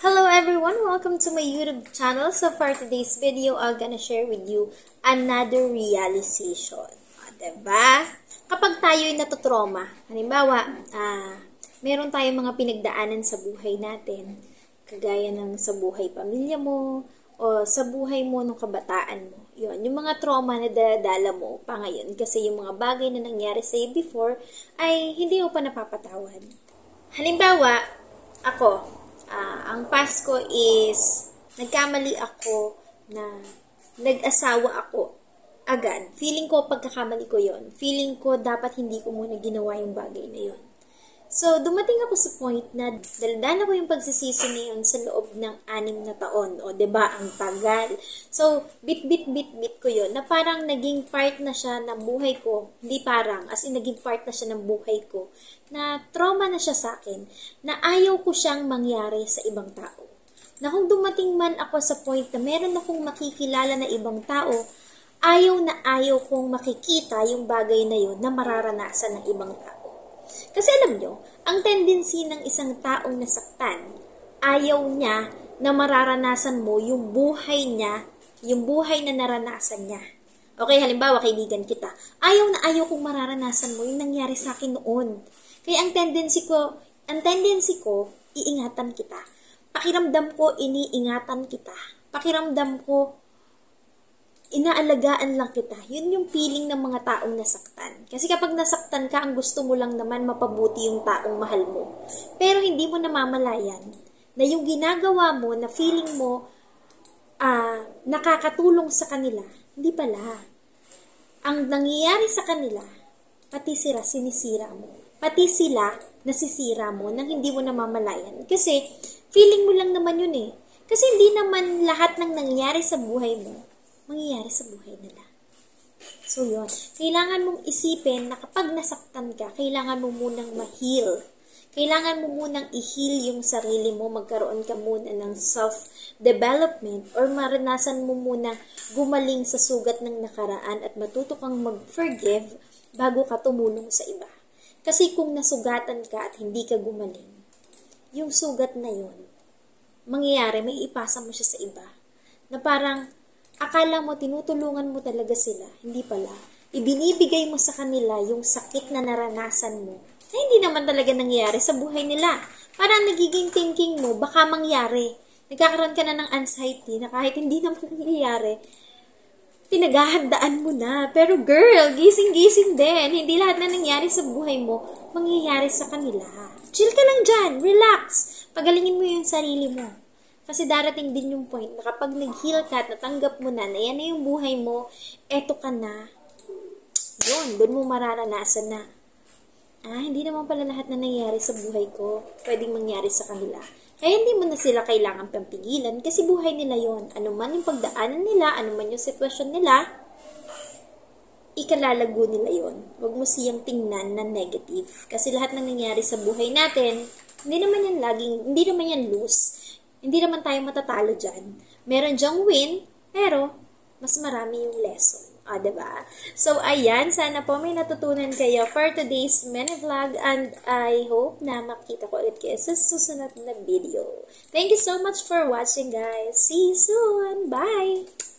Hello everyone! Welcome to my YouTube channel. So for today's video, I'm gonna share with you another realization. Diba? Kapag tayo'y natutroma, halimbawa, meron tayong mga pinagdaanan sa buhay natin, kagaya ng sa buhay pamilya mo, o sa buhay mo nung kabataan mo. Yun, yung mga trauma na daladala mo pa ngayon kasi yung mga bagay na nangyari sa'yo before ay hindi mo pa napapatawad. Halimbawa, ako, ang past ko is, nagkamali ako na nag-asawa ako agad. Feeling ko, pagkakamali ko yon. Feeling ko, dapat hindi ko muna ginawa yung bagay na yon. So, dumating ako sa point na daldala ko yung pagsisisi na yun sa loob ng 6 na taon. O, diba? Ang tagal. So, bit ko yun. Na parang naging part na siya ng buhay ko. Hindi parang, as in naging part na siya ng buhay ko. Na trauma na siya sa akin. Na ayaw ko siyang mangyari sa ibang tao. Na kung dumating man ako sa point na meron akong makikilala na ibang tao, ayaw kong makikita yung bagay na yun na mararanasan ng ibang tao. Kasi alam nyo, ang tendency ng isang taong nasaktan, ayaw niya na mararanasan mo yung buhay niya, yung buhay na naranasan niya. Okay, halimbawa, kaibigan kita. Ayaw kong mararanasan mo yung nangyari sa akin noon. Kaya ang tendency ko, iingatan kita. Pakiramdam ko, iniingatan kita. Pakiramdam ko, inaalagaan lang kita. Yun yung feeling ng mga taong nasaktan. Kasi kapag nasaktan ka, ang gusto mo lang naman mapabuti yung taong mahal mo. Pero hindi mo namamalayan na yung ginagawa mo, na feeling mo nakakatulong sa kanila, hindi pala. Ang nangyayari sa kanila, pati sila sinisira mo. Pati sila nasisira mo nang hindi mo namamalayan. Kasi feeling mo lang naman yun eh. Kasi hindi naman lahat ng nangyayari sa buhay mo mangyayari sa buhay nila. So, yun. Kailangan mong isipin na kapag nasaktan ka, kailangan mo munang ma-heal. Kailangan mo munang i-heal yung sarili mo. Magkaroon ka muna ng self-development or maranasan mo muna gumaling sa sugat ng nakaraan at matuto kang mag-forgive bago ka tumulong sa iba. Kasi kung nasugatan ka at hindi ka gumaling, yung sugat na yun, mangyayari, may ipasa mo siya sa iba. Na parang, akala mo, tinutulungan mo talaga sila. Hindi pala. Ibinibigay mo sa kanila yung sakit na naranasan mo na hindi naman talaga nangyayari sa buhay nila. Parang nagiging thinking mo, baka mangyari. Nagkakaroon ka na ng anxiety na kahit hindi naman nangyayari, pinaghahandaan mo na. Pero girl, gising-gising din. Hindi lahat na nangyari sa buhay mo, mangyayari sa kanila. Chill ka lang dyan. Relax. Pagalingin mo yung sarili mo. Kasi darating din yung point na kapag nag-heal ka at natanggap mo na yan na yung buhay mo, eto ka na, yun, doon mo mararanasan na, hindi naman pala lahat na nangyari sa buhay ko, pwedeng mangyari sa kanila. Kaya hindi mo na sila kailangan pampigilan kasi buhay nila yon. Ano man yung pagdaanan nila, ano man yung sitwasyon nila, ikalalago nila yon. Huwag mo siyang tingnan na negative. Kasi lahat ng nangyari sa buhay natin, hindi naman yan lose. Hindi naman tayo matatalo dyan. Meron dyang win, pero mas marami yung lesson. Diba? So, ayan. Sana po may natutunan kayo for today's mini vlog and I hope na makita ko ulit kayo sa susunod na video. Thank you so much for watching, guys. See you soon. Bye!